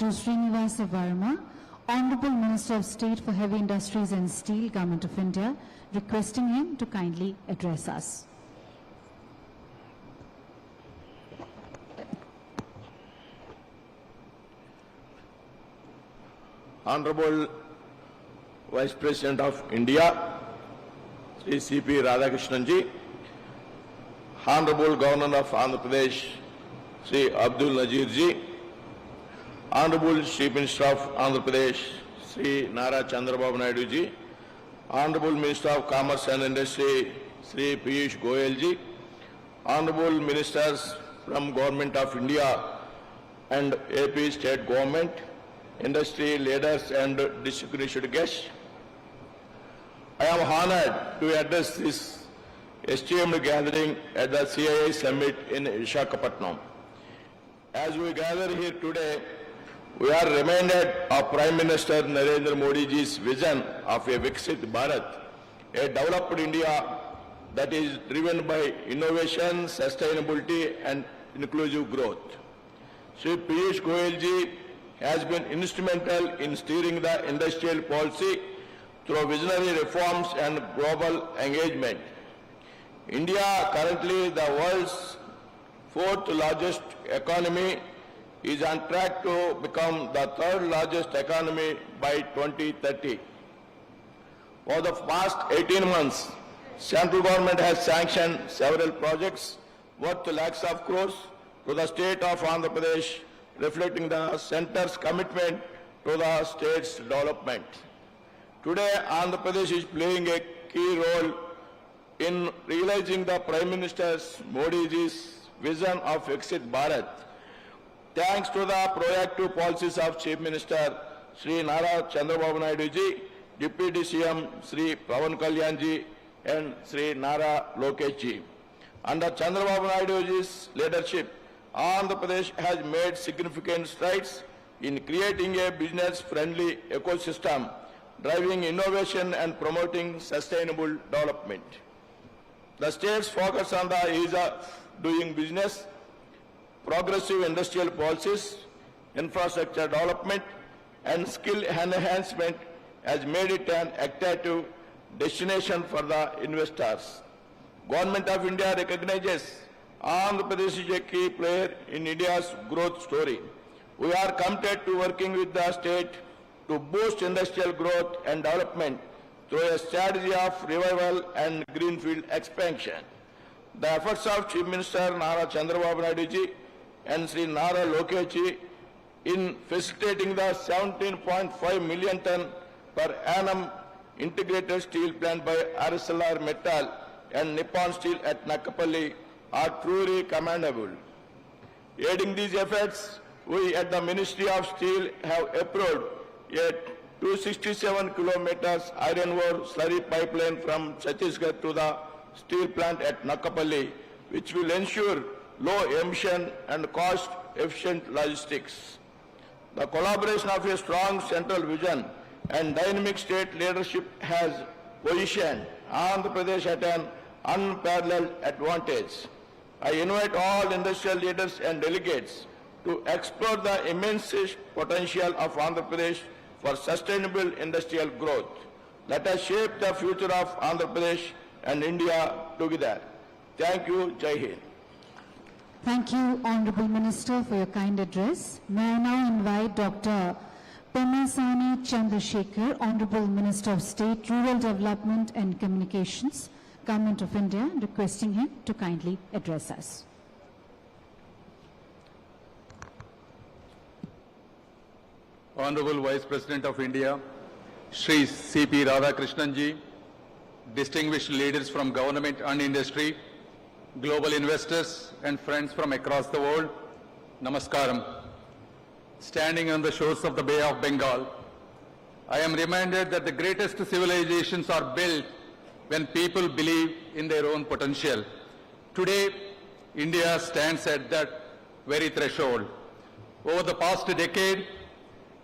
Srinivasa Varma, Honorable Minister of State for Heavy Industries and Steel, Government of India, requesting him to kindly address us. Honorable Vice President of India, Sri C.P. Radhakrishnan-ji, Honorable Governor of Andhra Pradesh, Sri Abdul Nazir-ji, Honorable Chief Minister of Andhra Pradesh, Sri Nara Chandrababu Naidu-ji, Honorable Minister of Commerce and Industry, Sri Piyush Goyal-ji, Honorable Ministers from Government of India and AP State Government, industry leaders and distinguished guests, I am honored to address this esteemed gathering at the CII Summit in Visakh. As we gather here today, we are reminded of Prime Minister Narendra Modi's vision of a Viksit Bharat, a developed India that is driven by innovation, sustainability and inclusive growth. Sri Piyush Goyal-ji has been instrumental in steering the industrial policy through visionary reforms and global engagement. India, currently the world's fourth largest economy, is on track to become the third largest economy by 2030. For the past 18 months, central government has sanctioned several projects worth lakhs of crores to the state of Andhra Pradesh, reflecting the centre's commitment to the state's development. Today, Andhra Pradesh is playing a key role in realizing the Prime Minister Modi's vision of Viksit Bharat. Thanks to the proactive policies of Chief Minister Sri Nara Chandrababu Naidu-ji, Deputy CM Sri Pawan Kalyan-ji and Sri Nara Lokesh-ji. Under Chandrababu Naidu's leadership, Andhra Pradesh has made significant strides in creating a business-friendly ecosystem, driving innovation and promoting sustainable development. The state's focus on the ease of doing business, progressive industrial policies, infrastructure development, and skill enhancement has made it an attractive destination for the investors. Government of India recognizes Andhra Pradesh is a key player in India's growth story. We are committed to working with the state to boost industrial growth and development through a strategy of revival and greenfield expansion. The efforts of Chief Minister Nara Chandrababu Naidu-ji and Sri Nara Lokesh-ji in facilitating the 17.5 million ton per annum integrated steel plant by RSLR Metal and Nippon Steel at Nakapalli are truly commendable. Aiding these efforts, we at the Ministry of Steel have approved a 267 kilometers iron ore slurry pipeline from Chhattisgarh to the steel plant at Nakapalli, which will ensure low emission and cost-efficient logistics. The collaboration of a strong central vision and dynamic state leadership has positioned Andhra Pradesh at an unparalleled advantage. I invite all industrial leaders and delegates to explore the immense potential of Andhra Pradesh for sustainable industrial growth. Let us shape the future of Andhra Pradesh and India together. Thank you. Jai Hind. Thank you, Honorable Minister, for your kind address. May I now invite Dr. Pemasani Chandrasekhar, Honorable Minister of State, Rural Development and Communications, Government of India, requesting him to kindly address us. Honorable Vice President of India, Sri C.P. Radhakrishnan-ji, distinguished leaders from government and industry, global investors and friends from across the world, Namaskaram. Standing on the shores of the Bay of Bengal, I am reminded that the greatest civilizations are built when people believe in their own potential. Today, India stands at that very threshold. Over the past decade,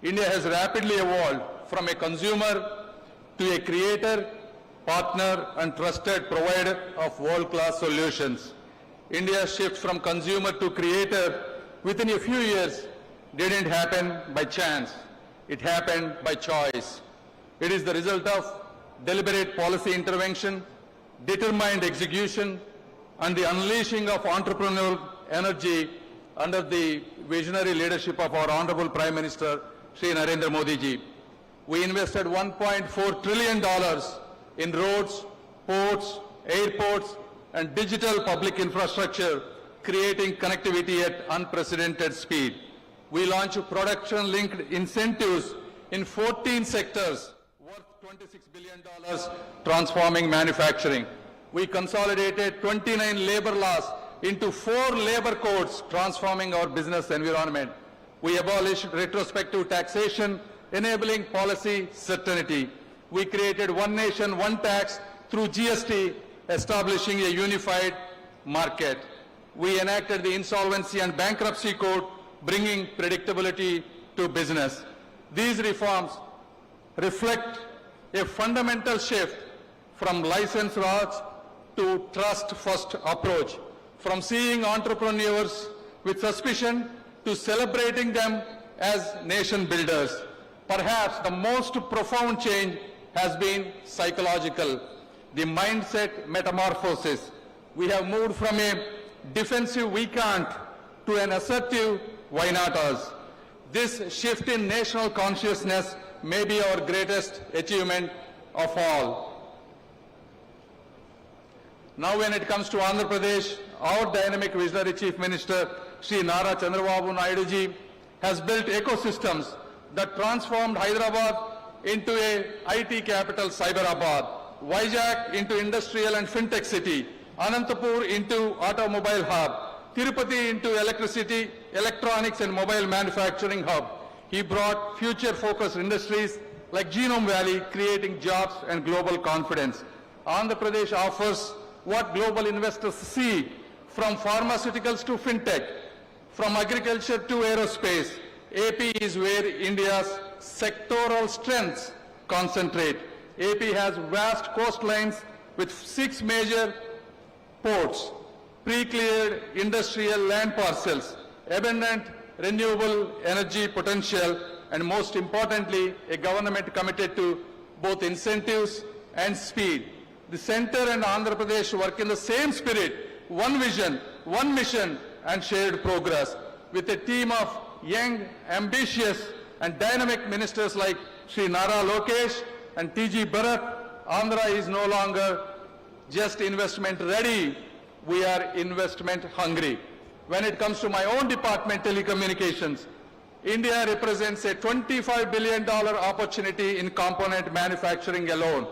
India has rapidly evolved from a consumer to a creator, partner and trusted provider of world-class solutions. India's shift from consumer to creator within a few years didn't happen by chance. It happened by choice. It is the result of deliberate policy intervention, determined execution, and the unleashing of entrepreneurial energy under the visionary leadership of our Honorable Prime Minister, Shri Narendra Modi ji. We invested $1.4 trillion in roads, ports, airports, and digital public infrastructure, creating connectivity at unprecedented speed. We launched production-linked incentives in 14 sectors worth $26 billion, transforming manufacturing. We consolidated 29 labor laws into 4 labor codes, transforming our business environment. We abolished retrospective taxation, enabling policy certainty. We created one nation, one tax through GST, establishing a unified market. We enacted the Insolvency and Bankruptcy Code, bringing predictability to business. These reforms reflect a fundamental shift from license laws to trust-first approach, from seeing entrepreneurs with suspicion to celebrating them as nation builders. Perhaps the most profound change has been psychological, the mindset metamorphosis. We have moved from a defensive we can't to an assertive why not us. This shift in national consciousness may be our greatest achievement of all. Now when it comes to Andhra Pradesh, our dynamic visionary Chief Minister, Shri Nara Chandrababu Naidu ji, has built ecosystems that transformed Hyderabad into a IT capital, Cyberabad, Vizag into industrial and fintech city, Anantapur into automobile hub, Tirupati into electricity, electronics and mobile manufacturing hub. He brought future-focused industries like Genome Valley, creating jobs and global confidence. Andhra Pradesh offers what global investors see, from pharmaceuticals to fintech, from agriculture to aerospace. AP is where India's sectoral strengths concentrate. AP has vast coastlines with 6 major ports, pre-cleared industrial land parcels, abundant renewable energy potential, and most importantly, a government committed to both incentives and speed. The Centre and Andhra Pradesh work in the same spirit, one vision, one mission, and shared progress. With a team of young, ambitious, and dynamic ministers like Sri Nara Lokesh and TG Bharat, Andhra is no longer just investment ready, we are investment hungry. When it comes to my own department, telecommunications, India represents a $25 billion opportunity in component manufacturing alone.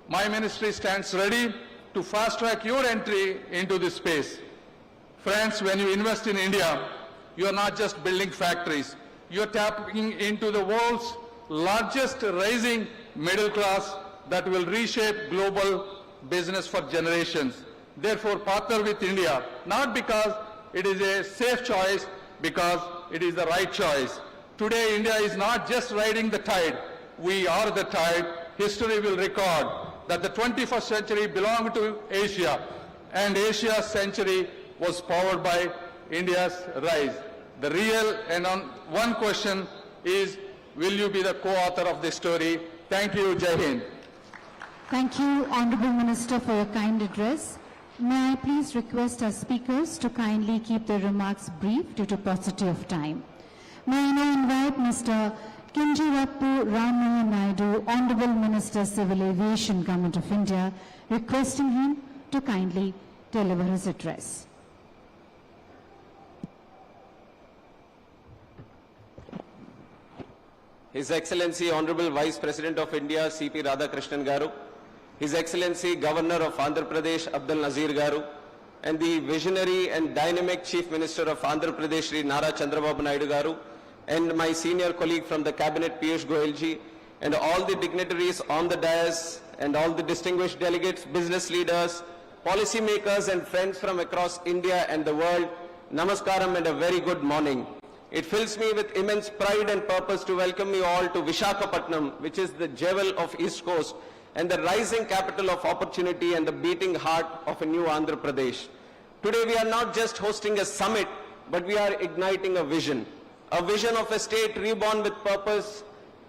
My ministry stands ready to fast-track your entry into this space. Friends, when you invest in India, you are not just building factories, you are tapping into the world's largest rising middle class that will reshape global business for generations. Therefore, partner with India, not because it is a safe choice, because it is the right choice. Today, India is not just riding the tide, we are the tide. History will record that the 21st century belonged to Asia, and Asia's century was powered by India's rise. The real and one question is, will you be the co-author of this story? Thank you, Jai Hind. Thank you, Honourable Minister, for your kind address. May I please request our speakers to kindly keep their remarks brief due to paucity of time. May I now invite Mr. Chandrababu Ram Naidu, Honourable Minister, Civil Aviation, Government of India, requesting him to kindly deliver his address. His Excellency Honorable Vice President of India, C.P. Radhakrishnan Garu, His Excellency Governor of Andhra Pradesh, Abdul Nazir Garu, and the visionary and dynamic Chief Minister of Andhra Pradesh, Shri Nara Chandrababu Naidu Garu, and my senior colleague from the Cabinet, Piyush Goyal ji, and all the dignitaries on the dais, and all the distinguished delegates, business leaders, policy makers, and friends from across India and the world, Namaskaram and a very good morning. It fills me with immense pride and purpose to welcome you all to Visakhapatnam, which is the jewel of East Coast and the rising capital of opportunity and the beating heart of a new Andhra Pradesh. Today we are not just hosting a summit, but we are igniting a vision a vision of a state reborn with purpose,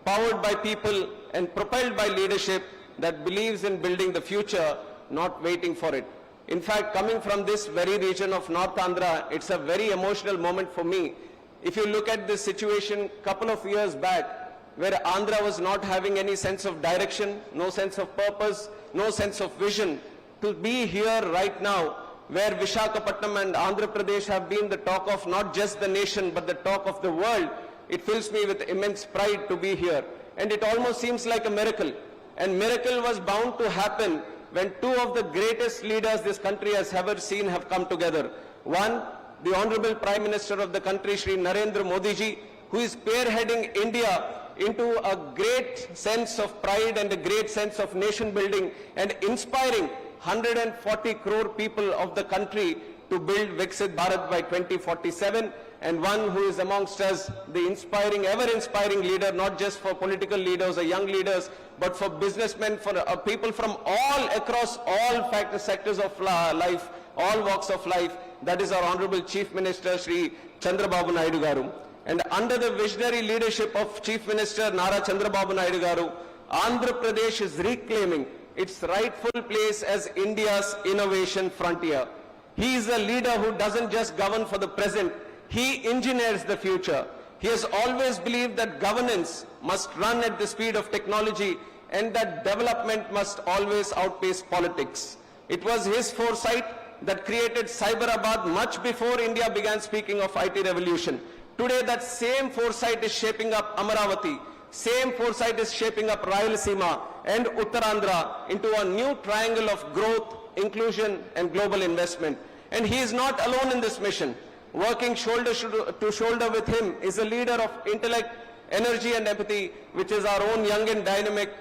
powered by people and propelled by leadership that believes in building the future, not waiting for it. In fact, coming from this very region of North Andhra, it's a very emotional moment for me. If you look at this situation couple of years back, where Andhra was not having any sense of direction, no sense of purpose, no sense of vision, to be here right now, where Visakhapatnam and Andhra Pradesh have been the talk of not just the nation, but the talk of the world, it fills me with immense pride to be here. And it almost seems like a miracle. And miracle was bound to happen when two of the greatest leaders this country has ever seen have come together. One, the Honorable Prime Minister of the country, Shri Narendra Modi ji, who is spearheading India into a great sense of pride and a great sense of nation building and inspiring 140 crore people of the country to build Viksit Bharat by 2047, and one who is amongst us the inspiring, ever-inspiring leader, not just for political leaders or young leaders, but for businessmen, for people from all across all sectors of life, all walks of life. That is our Honorable Chief Minister, Shri Chandrababu Naidu Garu. And under the visionary leadership of Chief Minister Nara Chandrababu Naidu Garu, Andhra Pradesh is reclaiming its rightful place as India's innovation frontier. He is a leader who doesn't just govern for the present, he engineers the future. He has always believed that governance must run at the speed of technology and that development must always outpace politics. It was his foresight that created Cyberabad much before India began speaking of IT revolution. Today that same foresight is shaping up Amaravati, same foresight is shaping up Rayalaseema and Uttarandhra into a new triangle of growth, inclusion and global investment. And he is not alone in this mission. Working shoulder to shoulder with him is a leader of intellect, energy and empathy, which is our own young and dynamic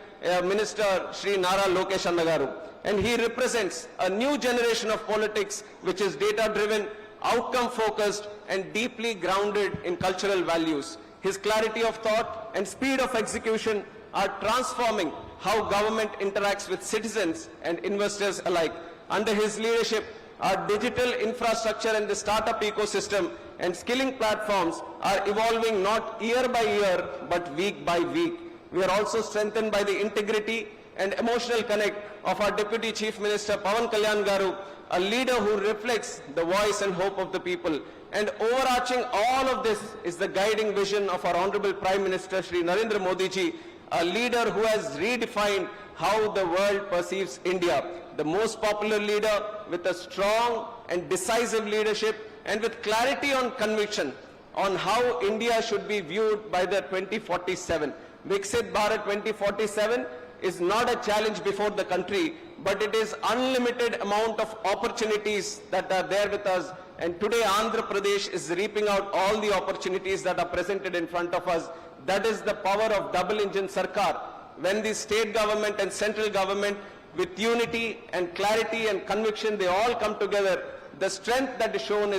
Minister Shri Nara Lokesh Garu. And he represents a new generation of politics which is data-driven, outcome-focused and deeply grounded in cultural values. His clarity of thought and speed of execution are transforming how government interacts with citizens and investors alike. Under his leadership, our digital infrastructure and the startup ecosystem and skilling platforms are evolving not year by year, but week by week. We are also strengthened by the integrity and emotional connect of our Deputy Chief Minister Pawan Kalyan Garu, a leader who reflects the voice and hope of the people. And overarching all of this is the guiding vision of our Honorable Prime Minister Shri Narendra Modi ji, a leader who has redefined how the world perceives India. The most popular leader with a strong and decisive leadership and with clarity on conviction on how India should be viewed by the 2047. Viksit Bharat 2047 is not a challenge before the country, but it is unlimited amount of opportunities that are there with us. And today Andhra Pradesh is reaping out all the opportunities that are presented in front of us. That is the power of double engine Sarkar. When the state government and central government with unity and clarity and conviction, they all come together. The strength that is shown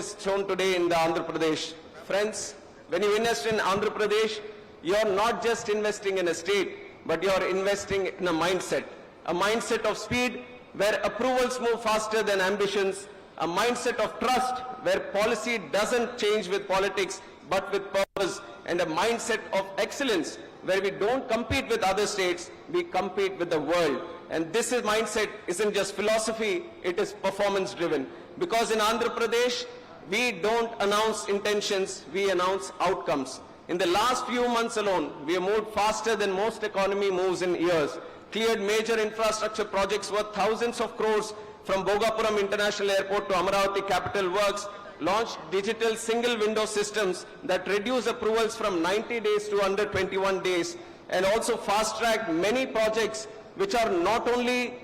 today in the Andhra Pradesh. Friends, when you invest in Andhra Pradesh, you are not just investing in a state, but you are investing in a mindset of speed where approvals move faster than ambitions, a mindset of trust where policy doesn't change with politics but with purpose, and a mindset of excellence where we don't compete with other states, we compete with the world. And this mindset isn't just philosophy, it is performance driven. Because in Andhra Pradesh, we don't announce intentions, we announce outcomes. In the last few months alone, we have moved faster than most economy moves in years, cleared major infrastructure projects worth thousands of crores from Bhogapuram International Airport to Amaravati Capital Works, launched digital single window systems that reduce approvals from 90 days to under 21 days, and also fast-tracked many projects which are not only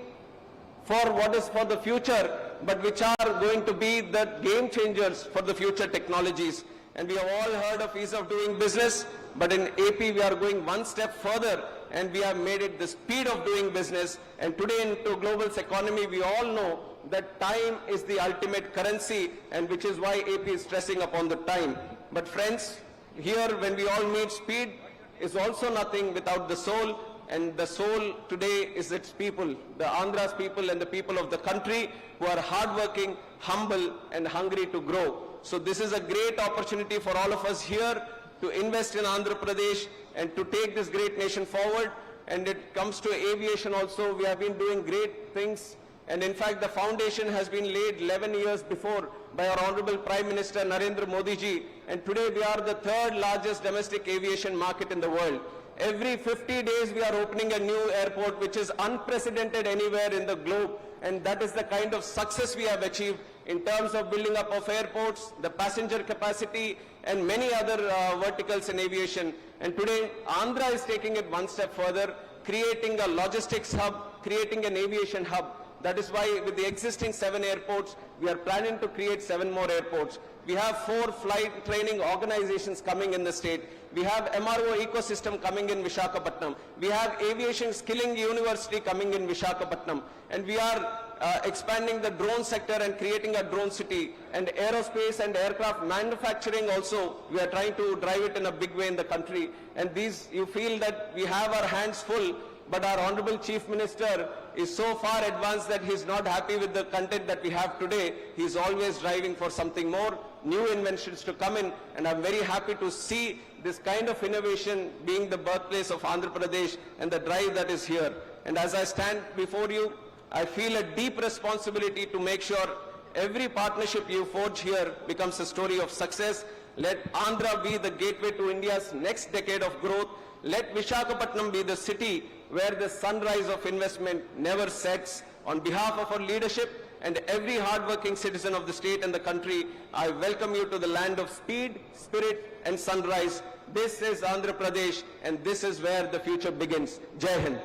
for what is for the future, but which are going to be the game changers for the future technologies. And we have all heard of ease of doing business, but in AP we are going one step further and we have made it the speed of doing business. And today into global economy, we all know that time is the ultimate currency, and which is why AP is stressing upon the time. But friends, here when we all meet, speed is also nothing without the soul, and the soul today is its people, the Andhra's people and the people of the country who are hardworking, humble and hungry to grow. So this is a great opportunity for all of us here to invest in Andhra Pradesh and to take this great nation forward. And it comes to aviation also, we have been doing great things. And in fact, the foundation has been laid 11 years before by our Honorable Prime Minister Narendra Modi ji. And today we are the third largest domestic aviation market in the world. Every 50 days we are opening a new airport, which is unprecedented anywhere in the globe. And that is the kind of success we have achieved in terms of building up of airports, the passenger capacity, and many other verticals in aviation. And today, Andhra is taking it one step further, creating a logistics hub, creating an aviation hub. That is why with the existing 7 airports, we are planning to create 7 more airports. We have 4 flight training organizations coming in the state. We have MRO ecosystem coming in Visakhapatnam. We have aviation skilling university coming in Visakhapatnam. And we are expanding the drone sector and creating a drone city. And aerospace and aircraft manufacturing also, we are trying to drive it in a big way in the country. And these, you feel that we have our hands full, but our Honorable Chief Minister is so far advanced that he's not happy with the content that we have today. He's always driving for something more, new inventions to come in, and I'm very happy to see this kind of innovation being the birthplace of Andhra Pradesh and the drive that is here. And as I stand before you, I feel a deep responsibility to make sure every partnership you forge here becomes a story of success. Let Andhra be the gateway to India's next decade of growth. Let Visakhapatnam be the city where the sunrise of investment never sets. On behalf of our leadership and every hardworking citizen of the state and the country, I welcome you to the land of speed, spirit, and sunrise. This is Andhra Pradesh, and this is where the future begins. Jai Hind.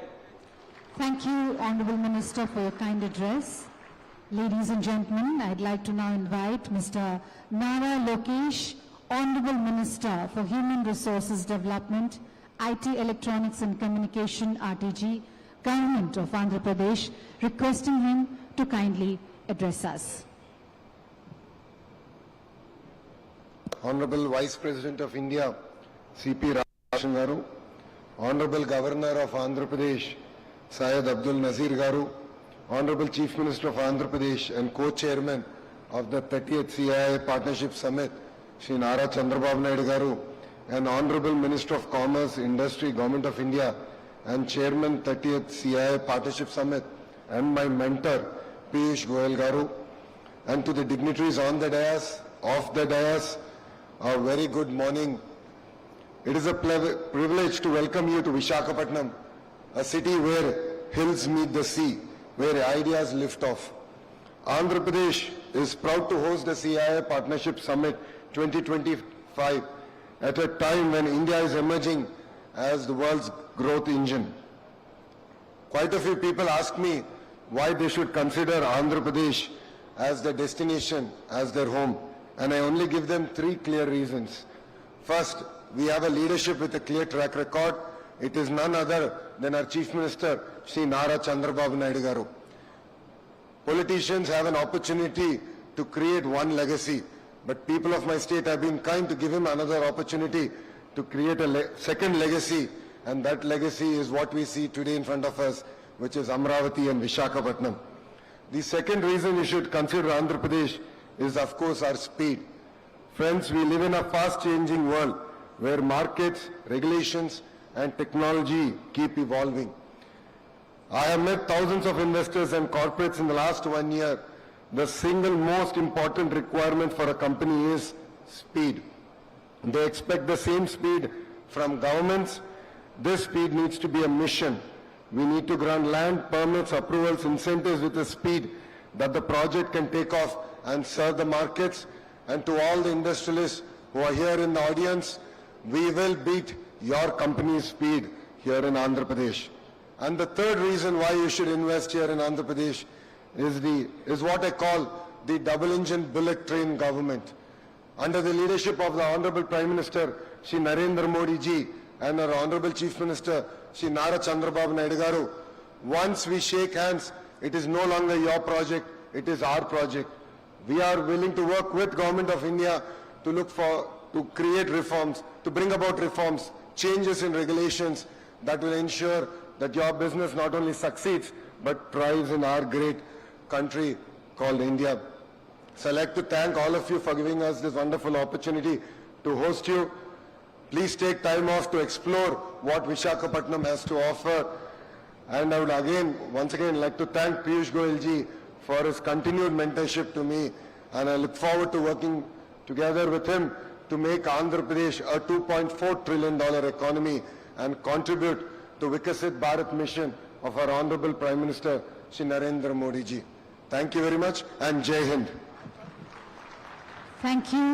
Thank you, Honorable Minister, for your kind address. Ladies and gentlemen, I'd like to now invite Mr. Nara Lokesh, Honorable Minister for Human Resources Development, IT, Electronics and Communication, RTG, Government of Andhra Pradesh, requesting him to kindly address us. Honorable Vice President of India, CP Radhakrishnan Garu, Honorable Governor of Andhra Pradesh, Syed Abdul Nazir Garu, Honorable Chief Minister of Andhra Pradesh and Co-Chairman of the 30th CII Partnership Summit, Shri Nara Chandrababu Garu, and Honorable Minister of Commerce, Industry, Government of India, and Chairman 30th CII Partnership Summit, and my mentor, Piyush Goyal Garu, and to the dignitaries on the dais, off the dais, a very good morning. It is a privilege to welcome you to Visakhapatnam, a city where hills meet the sea, where ideas lift off. Andhra Pradesh is proud to host the CII Partnership Summit 2025 at a time when India is emerging as the world's growth engine. Quite a few people ask me why they should consider Andhra Pradesh as their destination, as their home, and I only give them 3 clear reasons. First, we have a leadership with a clear track record. It is none other than our Chief Minister, Shri Nara Chandrababu Naidu Garu. Politicians have an opportunity to create one legacy, but people of my state have been kind to give him another opportunity to create a second legacy, and that legacy is what we see today in front of us, which is Amravati and Visakhapatnam. The second reason you should consider Andhra Pradesh is, of course, our speed. Friends, we live in a fast-changing world where markets, regulations, and technology keep evolving. I have met thousands of investors and corporates in the last 1 year. The single most important requirement for a company is speed. They expect the same speed from governments. This speed needs to be a mission. We need to grant land, permits, approvals, incentives with a speed that the project can take off and serve the markets. And to all the industrialists who are here in the audience, we will beat your company's speed here in Andhra Pradesh. And the third reason why you should invest here in Andhra Pradesh is what I call the double-engine bullet train government. Under the leadership of the Honorable Prime Minister, Shri Narendra Modi ji, and our Honorable Chief Minister, Shri Nara Chandrababu Naidu Garu, once we shake hands, it is no longer your project, it is our project. We are willing to work with Government of India to create reforms, to bring about reforms, changes in regulations that will ensure that your business not only succeeds, but thrives in our great country called India. So I'd like to thank all of you for giving us this wonderful opportunity to host you. Please take time off to explore what Visakhapatnam has to offer. And I would once again like to thank Piyush Goyal ji for his continued mentorship to me, and I look forward to working together with him to make Andhra Pradesh a $2.4 trillion economy and contribute to Vikasit Bharat mission of our Honorable Prime Minister, Shri Narendra Modi ji. Thank you very much, and Jai Hind. Thank you.